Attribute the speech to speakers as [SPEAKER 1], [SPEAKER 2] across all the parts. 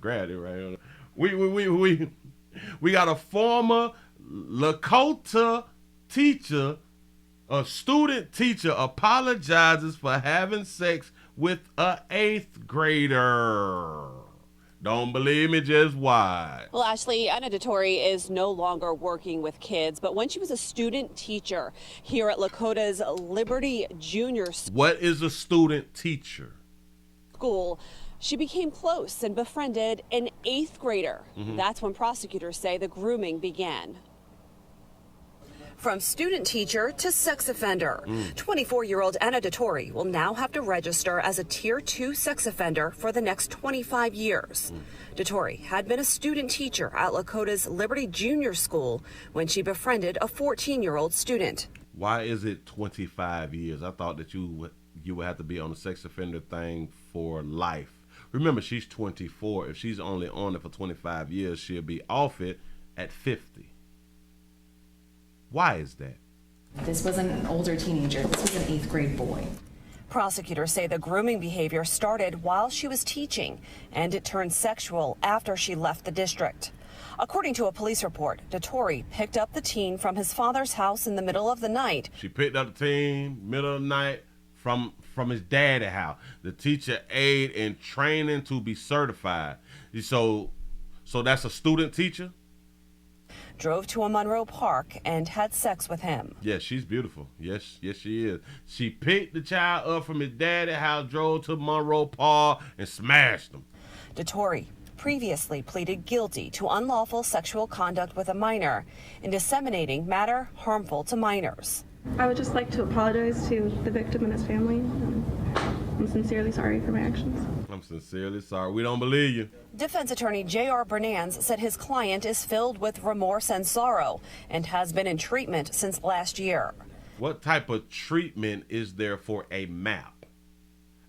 [SPEAKER 1] Grab it right here. We got a former Lakota teacher, a student teacher apologizes for having sex with a eighth grader. Don't believe me, just watch.
[SPEAKER 2] Well, Ashley, Anna Dettori is no longer working with kids, but when she was a student teacher here at Lakota's Liberty Junior
[SPEAKER 1] What is a student teacher?
[SPEAKER 2] School, she became close and befriended an eighth grader. That's when prosecutors say the grooming began. From student teacher to sex offender, 24-year-old Anna Dettori will now have to register as a Tier 2 sex offender for the next 25 years. Dettori had been a student teacher at Lakota's Liberty Junior School when she befriended a 14-year-old student.
[SPEAKER 1] Why is it 25 years? I thought that you would have to be on the sex offender thing for life. Remember, she's 24. If she's only on it for 25 years, she'll be off it at 50. Why is that?
[SPEAKER 3] This wasn't an older teenager. This was an eighth grade boy.
[SPEAKER 2] Prosecutors say the grooming behavior started while she was teaching, and it turned sexual after she left the district. According to a police report, Dettori picked up the teen from his father's house in the middle of the night.
[SPEAKER 1] She picked up the teen middle of the night from his daddy's house. The teacher aid in training to be certified. So that's a student teacher?
[SPEAKER 2] Drove to a Monroe Park and had sex with him.
[SPEAKER 1] Yes, she's beautiful. Yes, she is. She picked the child up from his daddy's house, drove to Monroe Park, and smashed him.
[SPEAKER 2] Dettori previously pleaded guilty to unlawful sexual conduct with a minor and disseminating matter harmful to minors.
[SPEAKER 4] I would just like to apologize to the victim and his family. I'm sincerely sorry for my actions.
[SPEAKER 1] I'm sincerely sorry. We don't believe you.
[SPEAKER 2] Defense attorney J.R. Bernanz said his client is filled with remorse and sorrow and has been in treatment since last year.
[SPEAKER 1] What type of treatment is there for a MAP?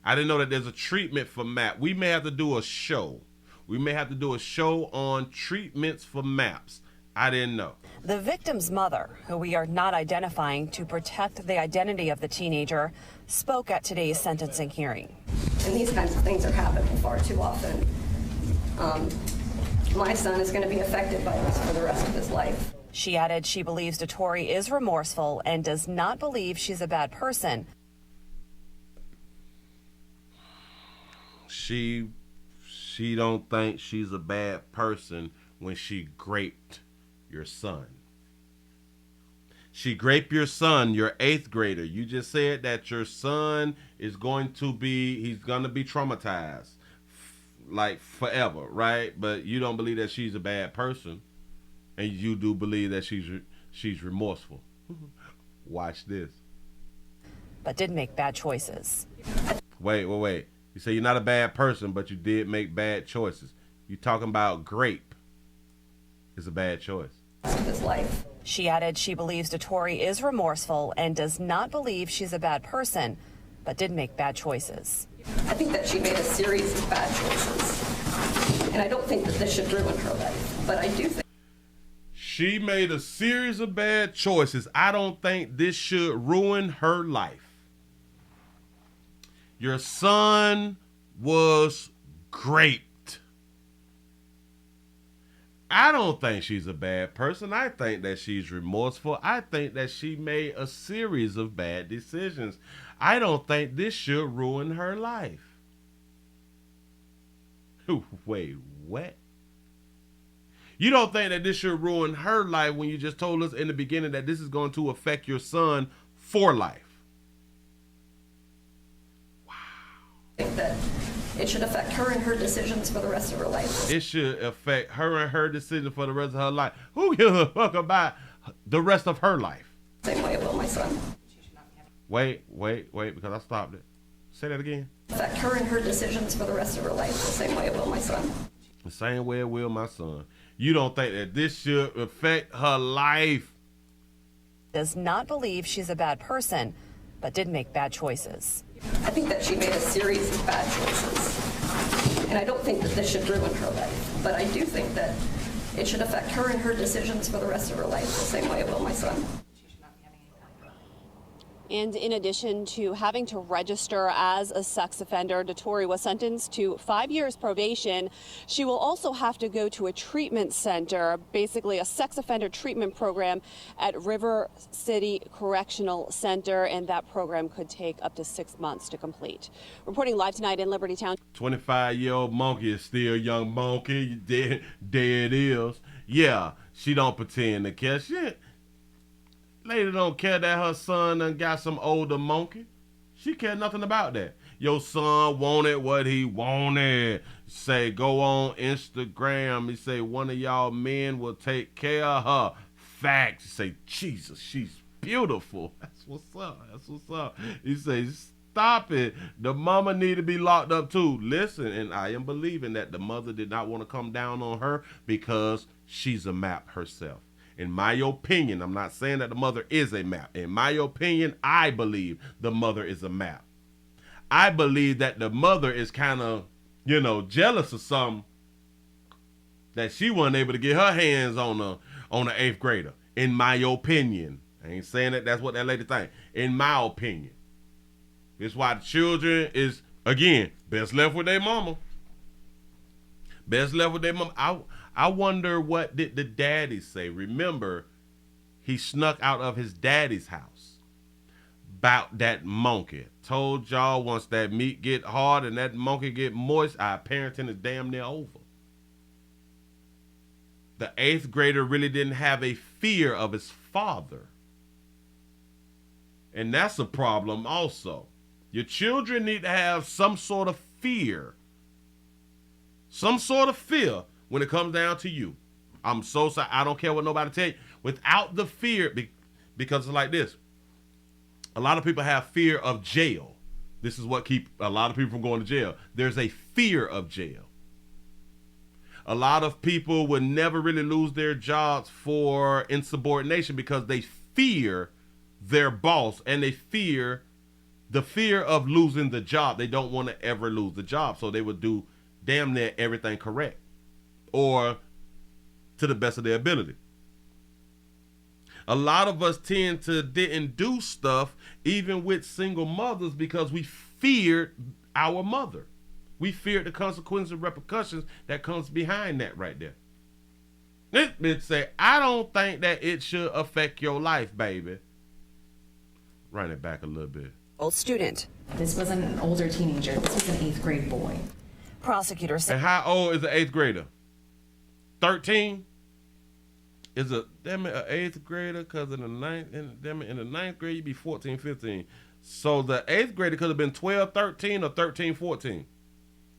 [SPEAKER 1] I didn't know that there's a treatment for MAP. We may have to do a show. We may have to do a show on treatments for MAPs. I didn't know.
[SPEAKER 2] The victim's mother, who we are not identifying to protect the identity of the teenager, spoke at today's sentencing hearing.
[SPEAKER 5] And these kinds of things are happening far too often. My son is going to be affected by this for the rest of his life.
[SPEAKER 2] She added she believes Dettori is remorseful and does not believe she's a bad person.
[SPEAKER 1] She don't think she's a bad person when she raped your son. She raped your son, your eighth grader. You just said that your son is going to be traumatized like forever, right? But you don't believe that she's a bad person, and you do believe that she's remorseful. Watch this.
[SPEAKER 2] But did make bad choices.
[SPEAKER 1] Wait. You say you're not a bad person, but you did make bad choices. You talking about grape is a bad choice.
[SPEAKER 5] His life.
[SPEAKER 2] She added she believes Dettori is remorseful and does not believe she's a bad person, but did make bad choices.
[SPEAKER 5] I think that she made a series of bad choices. And I don't think that this should ruin her life, but I do think
[SPEAKER 1] she made a series of bad choices. I don't think this should ruin her life. Your son was great. I don't think she's a bad person. I think that she's remorseful. I think that she made a series of bad decisions. I don't think this should ruin her life. Wait, what? You don't think that this should ruin her life when you just told us in the beginning that this is going to affect your son for life?
[SPEAKER 5] I think that it should affect her and her decisions for the rest of her life.
[SPEAKER 1] It should affect her and her decision for the rest of her life. Who gives a fuck about the rest of her life?
[SPEAKER 5] Same way it will my son.
[SPEAKER 1] Wait, because I stopped it. Say that again.
[SPEAKER 5] Affect her and her decisions for the rest of her life the same way it will my son.
[SPEAKER 1] The same way it will my son. You don't think that this should affect her life?
[SPEAKER 2] Does not believe she's a bad person, but did make bad choices.
[SPEAKER 5] I think that she made a series of bad choices. And I don't think that this should ruin her life, but I do think that it should affect her and her decisions for the rest of her life the same way it will my son.
[SPEAKER 2] And in addition to having to register as a sex offender, DeTore was sentenced to 5 years probation. She will also have to go to a treatment center, basically a sex offender treatment program at River City Correctional Center, and that program could take up to 6 months to complete. Reporting live tonight in Liberty Town.
[SPEAKER 1] 25-year-old monkey is still young monkey. There it is. Yeah, she don't pretend to care. Shit. Lady don't care that her son done got some older monkey. She care nothing about that. Your son wanted what he wanted. Say, go on Instagram. He say, one of y'all men will take care of her. Facts. He say, Jesus, she's beautiful. That's what's up. That's what's up. He say, stop it. The mama need to be locked up too. Listen, and I am believing that the mother did not want to come down on her because she's a map herself. In my opinion, I'm not saying that the mother is a map. In my opinion, I believe the mother is a map. I believe that the mother is kind of, jealous of something that she wasn't able to get her hands on an 8th grader. In my opinion. I ain't saying that that's what that lady think. In my opinion. It's why the children is, again, best left with their mama. Best left with their mama. I wonder what did the daddy say. Remember, he snuck out of his daddy's house about that monkey. Told y'all once that meat get hard and that monkey get moist, our parenting is damn near over. The 8th grader really didn't have a fear of his father. And that's a problem also. Your children need to have some sort of fear. Some sort of fear when it comes down to you. I'm so sorry. I don't care what nobody tell you. Without the fear, because it's like this. A lot of people have fear of jail. This is what keep a lot of people from going to jail. There's a fear of jail. A lot of people would never really lose their jobs for insubordination because they fear their boss and they fear the fear of losing the job. They don't want to ever lose the job. So they would do damn near everything correct or to the best of their ability. A lot of us tend to didn't do stuff even with single mothers because we feared our mother. We feared the consequences and repercussions that comes behind that right there. This bitch say, I don't think that it should affect your life, baby. Run it back a little bit.
[SPEAKER 2] Old student.
[SPEAKER 3] This wasn't an older teenager. This was an 8th grade boy.
[SPEAKER 2] Prosecutors say.
[SPEAKER 1] And how old is an 8th grader? 13? Is an 8th grader? Because in the 9th grade, you'd be 14, 15. So the 8th grader could have been 12, 13, or 13, 14.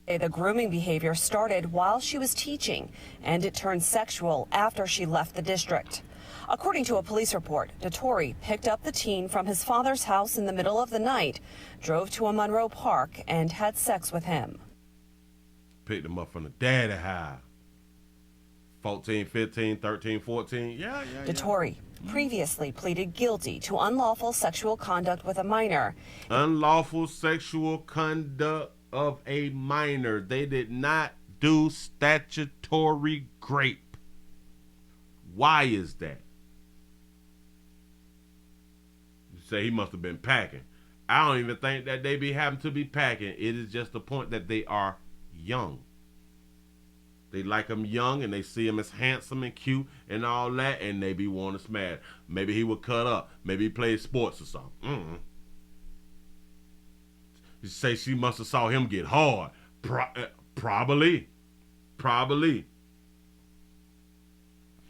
[SPEAKER 2] The grooming behavior started while she was teaching, and it turned sexual after she left the district. According to a police report, DeTore picked up the teen from his father's house in the middle of the night, drove to a Monroe Park, and had sex with him.
[SPEAKER 1] Picked him up from the daddy house. 14, 15, 13, 14. Yeah.
[SPEAKER 2] DeTore previously pleaded guilty to unlawful sexual conduct with a minor.
[SPEAKER 1] Unlawful sexual conduct of a minor. They did not do statutory rape. Why is that? You say he must have been packing. I don't even think that they be having to be packing. It is just the point that they are young. They like him young and they see him as handsome and cute and all that, and they be wanting to smash. Maybe he would cut up. Maybe he played sports or something. You say she must have saw him get hard. Probably.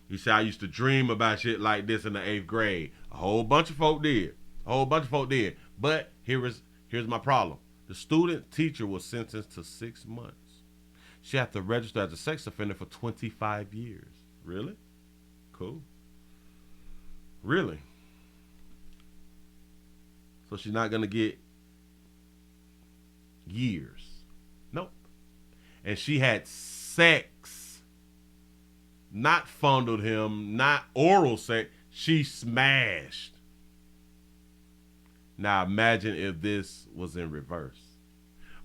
[SPEAKER 1] You say I used to dream about shit like this in the 8th grade. A whole bunch of folk did. But here's my problem. The student teacher was sentenced to 6 months. She had to register as a sex offender for 25 years. Really? Cool. Really? So she's not going to get years. Nope. And she had sex. Not fondled him, not oral sex. She smashed. Now imagine if this was in reverse.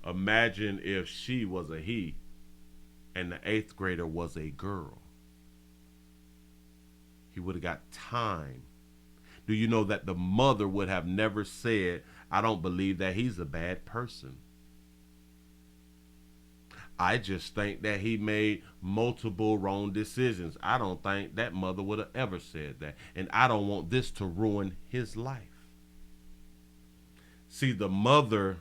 [SPEAKER 1] Imagine if she was a he and the 8th grader was a girl. He would have got time. do you know that the mother would have never said, I don't believe that he's a bad person. I just think that he made multiple wrong decisions. I don't think that mother would have ever said that. And I don't want this to ruin his life. See, the mother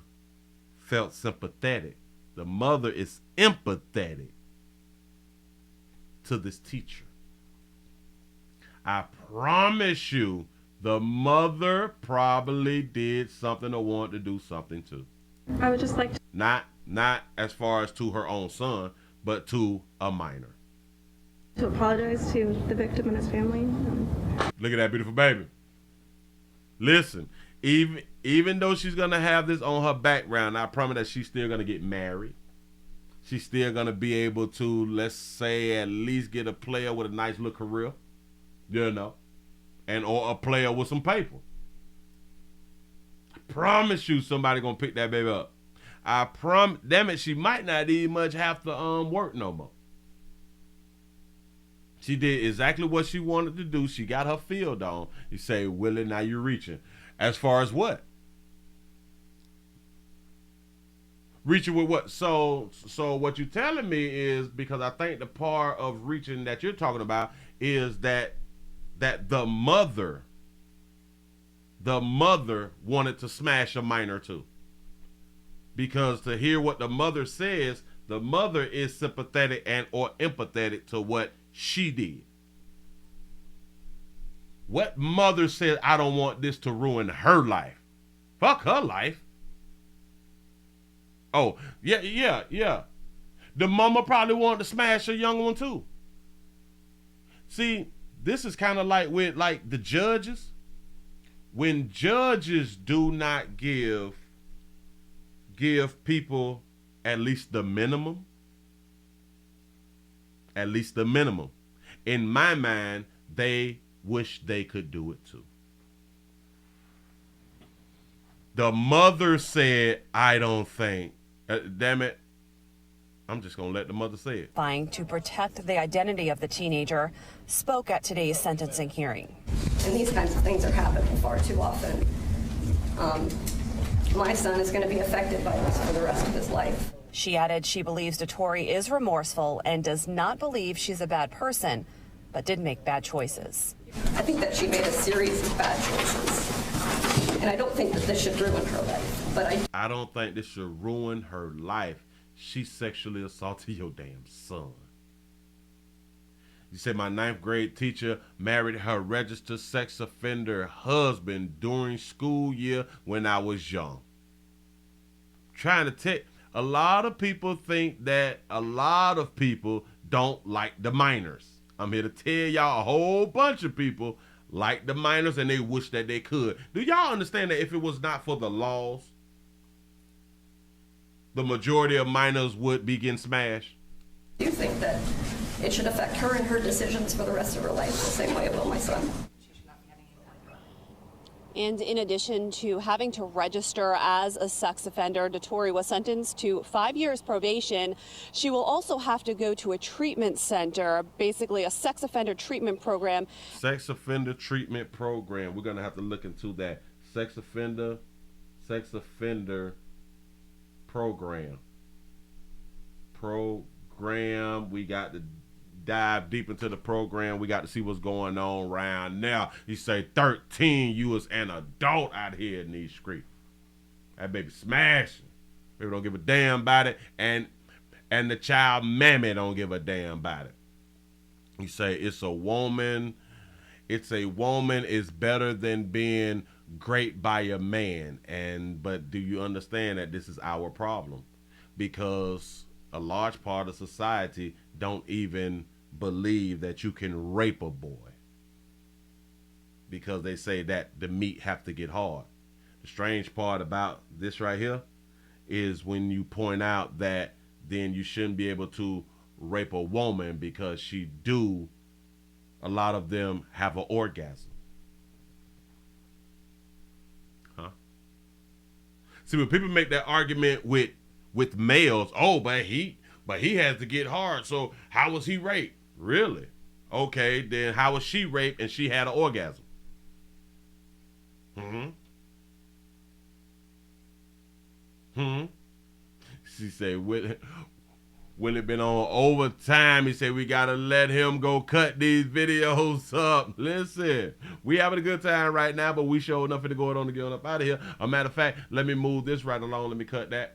[SPEAKER 1] felt sympathetic. The mother is empathetic to this teacher. I promise you, the mother probably did something or wanted to do something too.
[SPEAKER 4] I would just like to...
[SPEAKER 1] Not as far as to her own son, but to a minor.
[SPEAKER 4] to apologize to the victim and his family.
[SPEAKER 1] Look at that beautiful baby. Listen, even though she's gonna have this on her background, I promise that she's still gonna get married. She's still gonna be able to, let's say, at least get a player with a nice little career, you know, and or a player with some paper. I promise you, somebody gonna pick that baby up. I promise. Damn it, she might not even much have to work no more. She did exactly what she wanted to do. She got her field on. You say, Willie, now you're reaching. As far as what? Reaching with what? So what you're telling me is, because I think the part of reaching that you're talking about is that the mother wanted to smash a minor too. Because to hear what the mother says, the mother is sympathetic and or empathetic to what she did. What mother said, I don't want this to ruin her life? Fuck her life. Oh, yeah. The mama probably wanted to smash a young one too. See, this is kind of like with like the judges. When judges do not give people at least the minimum. In my mind, they wish they could do it too. The mother said, I don't think. Damn it. I'm just going to let the mother say it.
[SPEAKER 2] Trying to protect the identity of the teenager, spoke at today's sentencing hearing.
[SPEAKER 5] And these kinds of things are happening far too often. My son is going to be affected by this for the rest of his life.
[SPEAKER 2] She added she believes Datori is remorseful and does not believe she's a bad person, but did make bad choices.
[SPEAKER 5] I think that she made a series of bad choices. And I don't think that this should ruin her life. But
[SPEAKER 1] I don't think this should ruin her life. She sexually assaulted your damn son. You said my 9th grade teacher married her registered sex offender husband during school year when I was young. Trying to take, a lot of people think that a lot of people don't like the minors. I'm here to tell y'all a whole bunch of people like the minors and they wish that they could. Do y'all understand that if it was not for the laws, the majority of minors would be getting smashed?
[SPEAKER 5] I do think that it should affect her and her decisions for the rest of her life the same way it will my son.
[SPEAKER 2] And in addition to having to register as a sex offender, Datori was sentenced to 5 years probation. She will also have to go to a treatment center, basically a sex offender treatment program.
[SPEAKER 1] Sex offender treatment program. We're going to have to look into that. Sex offender program. We got to dive deep into the program. We got to see what's going on around now. You say 13, you was an adult out here in these streets. That baby smashing. Baby don't give a damn about it, and the child mammy don't give a damn about it. You say it's a woman is better than being great by a man. But do you understand that this is our problem? Because a large part of society don't even believe that you can rape a boy, because they say that the meat have to get hard. The strange part about this right here is when you point out that then you shouldn't be able to rape a woman because a lot of them have an orgasm. Huh? See, when people make that argument with males, oh, but he has to get hard, so how was he raped? Really? Okay, then how was she raped and she had an orgasm? Mm-hmm. Hmm. She said, Willie been on overtime. He said, we got to let him go cut these videos up. Listen, we having a good time right now, but we sure enough to go on to get on up out of here. A matter of fact, let me move this right along. Let me cut that.